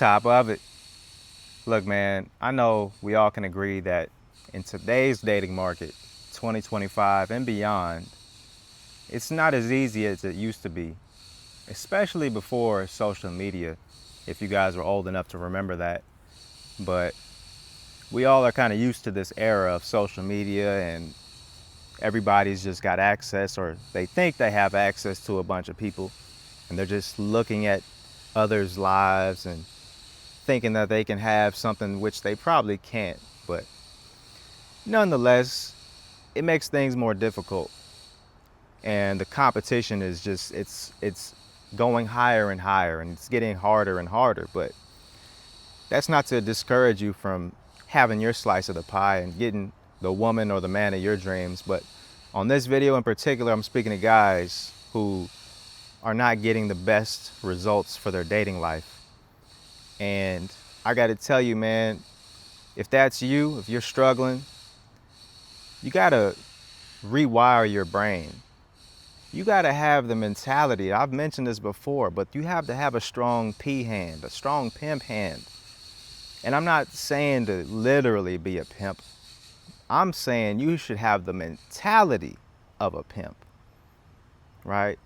top of it. Look, man, I know we all can agree that in today's dating market, 2025 and beyond, it's not as easy as it used to be, especially before social media, if you guys were old enough to remember that. But we all are kind of used to this era of social media, and everybody's just got access, or they think they have access to a bunch of people, and they're just looking at others' lives and thinking that they can have something which they probably can't. But nonetheless, it makes things more difficult, and the competition is just it's going higher and higher, and it's getting harder and harder. But that's not to discourage you from having your slice of the pie and getting the woman or the man of your dreams. But on this video in particular, I'm speaking to guys who are not getting the best results for their dating life. And I got to tell you, man, if that's you, if you're struggling, you got to rewire your brain. You got to have the mentality. I've mentioned this before, but you have to have a strong P hand, a strong pimp hand. And I'm not saying to literally be a pimp. I'm saying you should have the mentality of a pimp, right?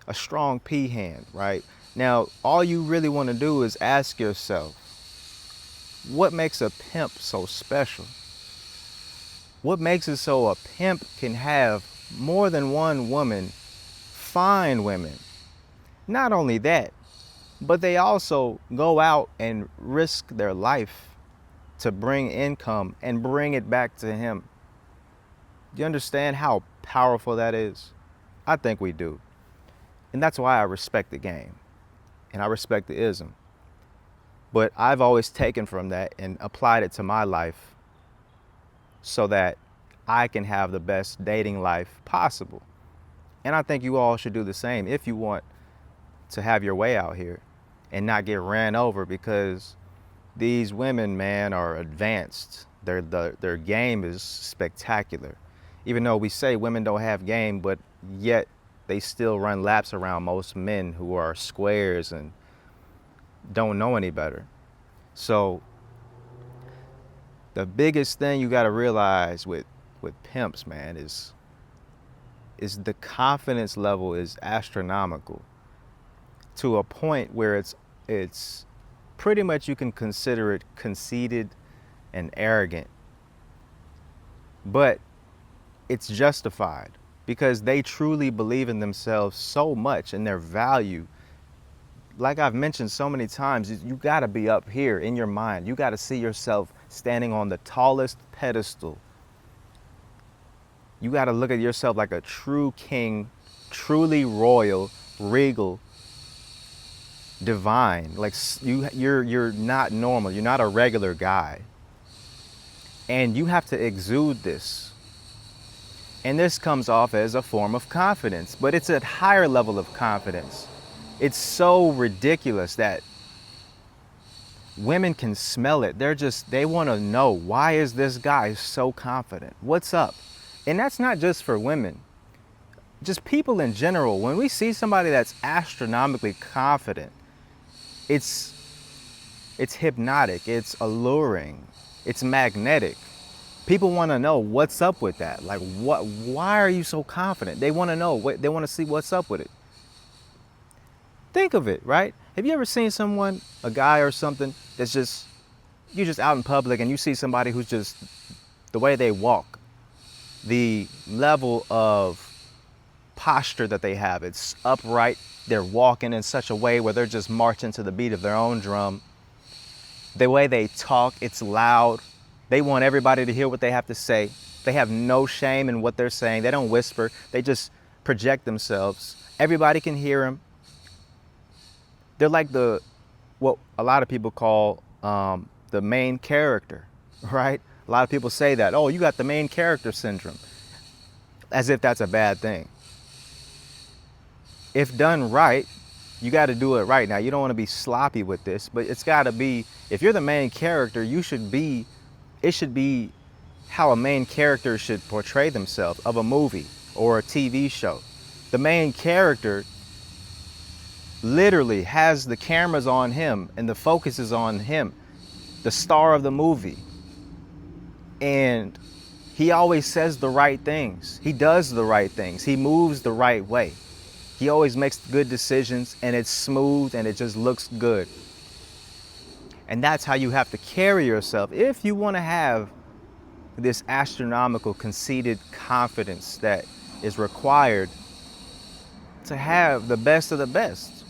A strong P hand, right? Now, all you really want to do is ask yourself, what makes a pimp so special? What makes it so a pimp can have more than one woman, fine women? Not only that, but they also go out and risk their life to bring income and bring it back to him. Do you understand how powerful that is? I think we do. And that's why I respect the game and I respect the ism. But I've always taken from that and applied it to my life so that I can have the best dating life possible. And I think you all should do the same if you want to have your way out here and not get ran over, because these women, man, are advanced. Their game is spectacular. Even though we say women don't have game, but yet they still run laps around most men who are squares and don't know any better. So the biggest thing you got to realize with pimps, man, is the confidence level is astronomical, to a point where it's pretty much, you can consider it conceited and arrogant. But it's justified because they truly believe in themselves so much and their value. Like I've mentioned so many times, you got to be up here in your mind. You got to see yourself standing on the tallest pedestal. You got to look at yourself like a true king, truly royal, regal, divine. Like you're not normal. You're not a regular guy. And you have to exude this. And this comes off as a form of confidence, but it's a higher level of confidence. It's so ridiculous that women can smell it. They want to know, why is this guy so confident? What's up? And that's not just for women. Just people in general. When we see somebody that's astronomically confident, it's hypnotic, it's alluring, it's magnetic. People want to know what's up with that. Like, why are you so confident? They want to know, they want to see what's up with it. Think of it, right? Have you ever seen someone, a guy or something, that's you're just out in public and you see somebody who's just, the way they walk, the level of posture that they have, it's upright. They're walking in such a way where they're just marching to the beat of their own drum. The way they talk, it's loud. They want everybody to hear what they have to say. They have no shame in what they're saying. They don't whisper. They just project themselves. Everybody can hear them. They're like what a lot of people call the main character, right? A lot of people say that, oh, you got the main character syndrome, as if that's a bad thing. If done right, you got to do it right. Now, you don't want to be sloppy with this, but it's got to be, if you're the main character, it should be how a main character should portray themselves of a movie or a TV show. The main character literally has the cameras on him and the focus is on him, the star of the movie. And he always says the right things. He does the right things. He moves the right way. He always makes good decisions, and it's smooth and it just looks good. And that's how you have to carry yourself if you want to have this astronomical, conceited confidence that is required to have the best of the best.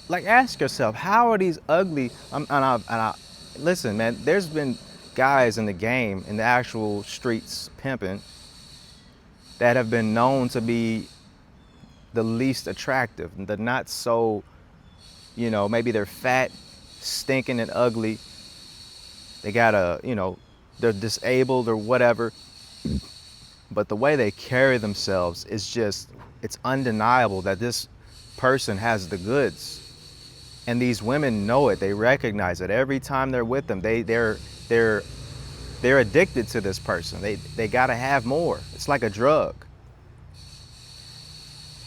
Like, ask yourself, how are these ugly, listen, man, there's been guys in the game, in the actual streets pimping, that have been known to be the least attractive, the not so, maybe they're fat, stinking and ugly. They got they're disabled or whatever. But the way they carry themselves is just, it's undeniable that this person has the goods. And these women know it. They recognize it every time they're with them. They're addicted to this person. They gotta have more. It's like a drug.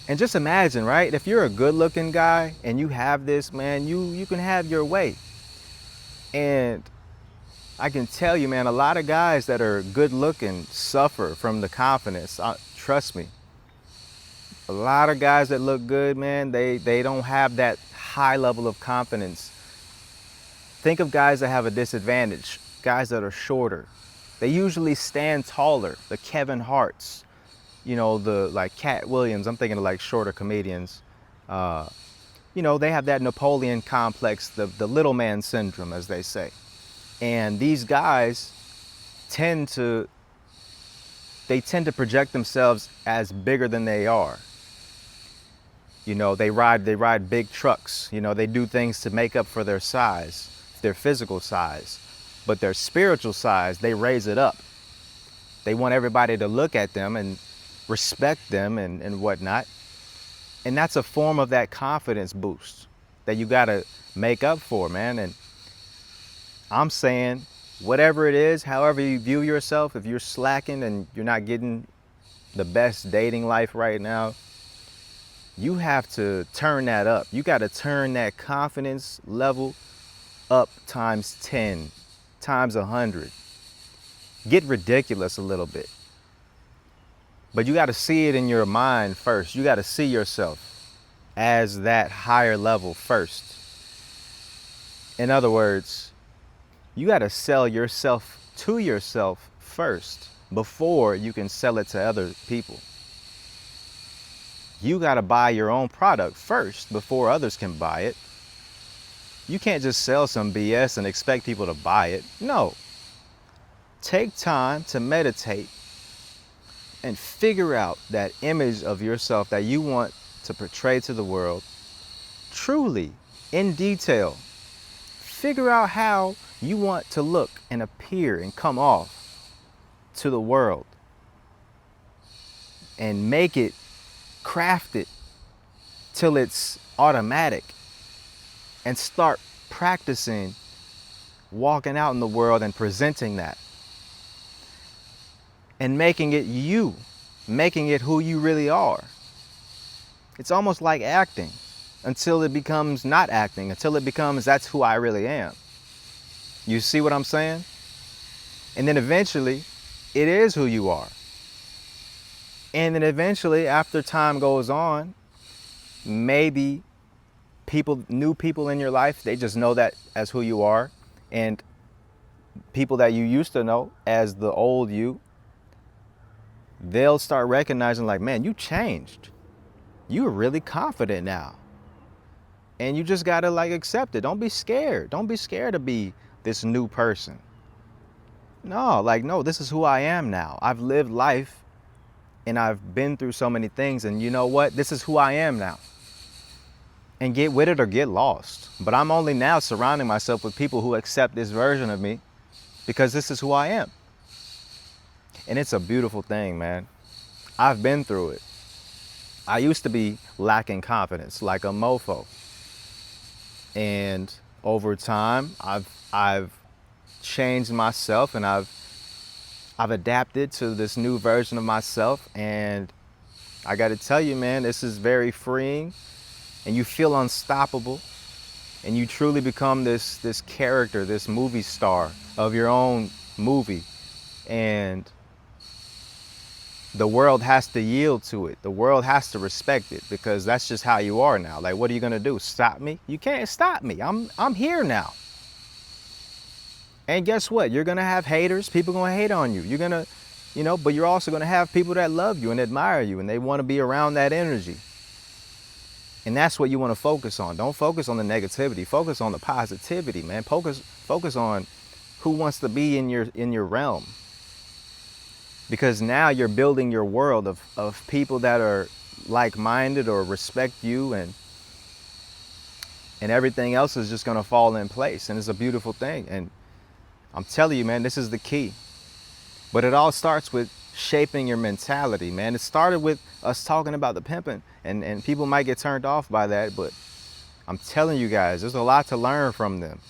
And just imagine, right? If you're a good-looking guy and you have this, man, you can have your way. And I can tell you, man, a lot of guys that are good-looking suffer from the confidence. Trust me. A lot of guys that look good, man, they don't have that high level of confidence. Think of guys that have a disadvantage, guys that are shorter. They usually stand taller, the Kevin Harts, the like Cat Williams. I'm thinking of like shorter comedians. They have that Napoleon complex, the little man syndrome, as they say. And these guys tend to project themselves as bigger than they are. They ride big trucks. They do things to make up for their size, their physical size. But their spiritual size, they raise it up. They want everybody to look at them and respect them and whatnot. And that's a form of that confidence boost that you gotta make up for, man. And I'm saying, whatever it is, however you view yourself, if you're slacking and you're not getting the best dating life right now, you have to turn that up. You got to turn that confidence level up times 10, times 100. Get ridiculous a little bit. But you got to see it in your mind first. You got to see yourself as that higher level first. In other words, you got to sell yourself to yourself first before you can sell it to other people. You got to buy your own product first before others can buy it. You can't just sell some BS and expect people to buy it. No. Take time to meditate and figure out that image of yourself that you want to portray to the world truly, in detail. Figure out how you want to look and appear and come off to the world. And make it, craft it till it's automatic. And start practicing walking out in the world and presenting that. And making it you, making it who you really are. It's almost like acting until it becomes not acting, until it becomes that's who I really am. You see what I'm saying? And then eventually, it is who you are. And then eventually, after time goes on, maybe new people in your life, they just know that as who you are. And people that you used to know as the old you, they'll start recognizing like, man, you changed. You're really confident now. And you just gotta like accept it. Don't be scared. Don't be scared to be this new person. No, this is who I am now. I've lived life and I've been through so many things, and you know what? This is who I am now. And get with it or get lost. But I'm only now surrounding myself with people who accept this version of me because this is who I am. And it's a beautiful thing, man. I've been through it. I used to be lacking confidence, like a mofo. And over time, I've changed myself, and I've adapted to this new version of myself. And I got to tell you, man, this is very freeing. and you feel unstoppable, and you truly become this character, this movie star of your own movie, and the world has to yield to it. The world has to respect it, because that's just how you are now. Like, what are you gonna do? Stop me? You can't stop me. I'm here now. And guess what? You're gonna have haters. People gonna hate on you. You're gonna, but you're also gonna have people that love you and admire you, and they want to be around that energy. And that's what you want to focus on. Don't focus on the negativity. Focus on the positivity, man. Focus on who wants to be in your realm. Because now you're building your world of people that are like-minded or respect you, and everything else is just gonna fall in place. And it's a beautiful thing. And I'm telling you, man, this is the key. But it all starts with shaping your mentality, man. It started with us talking about the pimping, and people might get turned off by that, but I'm telling you guys, there's a lot to learn from them.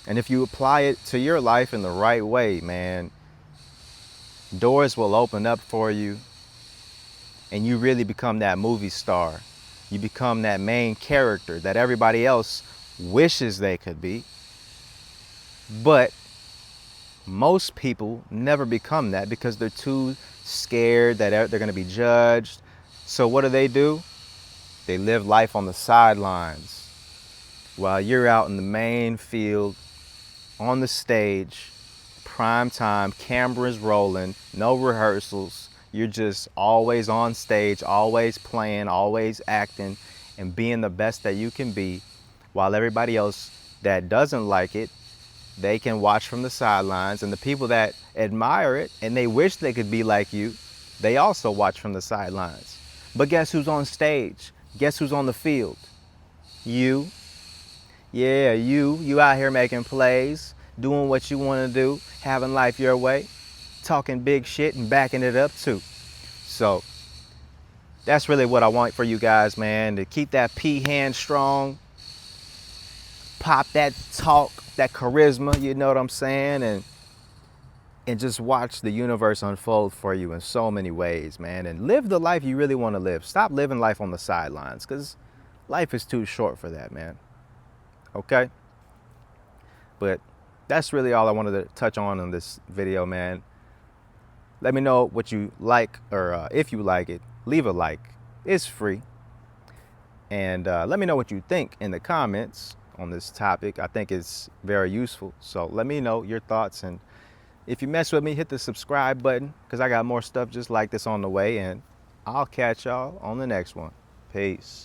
And if you apply it to your life in the right way, man, doors will open up for you, and you really become that movie star. You become that main character that everybody else wishes they could be. But most people never become that because they're too scared that they're going to be judged. So what do? They live life on the sidelines while you're out in the main field, on the stage, prime time, cameras rolling, no rehearsals. You're just always on stage, always playing, always acting, and being the best that you can be, while everybody else that doesn't like it, they can watch from the sidelines. And the people that admire it and they wish they could be like you, they also watch from the sidelines. But guess who's on stage? Guess who's on the field? You. Yeah, you out here making plays, doing what you want to do, having life your way, talking big shit and backing it up too. So that's really what I want for you guys, man, to keep that P hand strong, pop that talk, that charisma, you know what I'm saying? And just watch the universe unfold for you in so many ways, man. And live the life you really want to live. Stop living life on the sidelines, because life is too short for that, man. Okay? But that's really all I wanted to touch on in this video, man. Let me know what you like, or if you like it, leave a like. It's free. And let me know what you think in the comments on this topic. I think it's very useful. So let me know your thoughts. And if you mess with me, hit the subscribe button, because I got more stuff just like this on the way. And I'll catch y'all on the next one. Peace.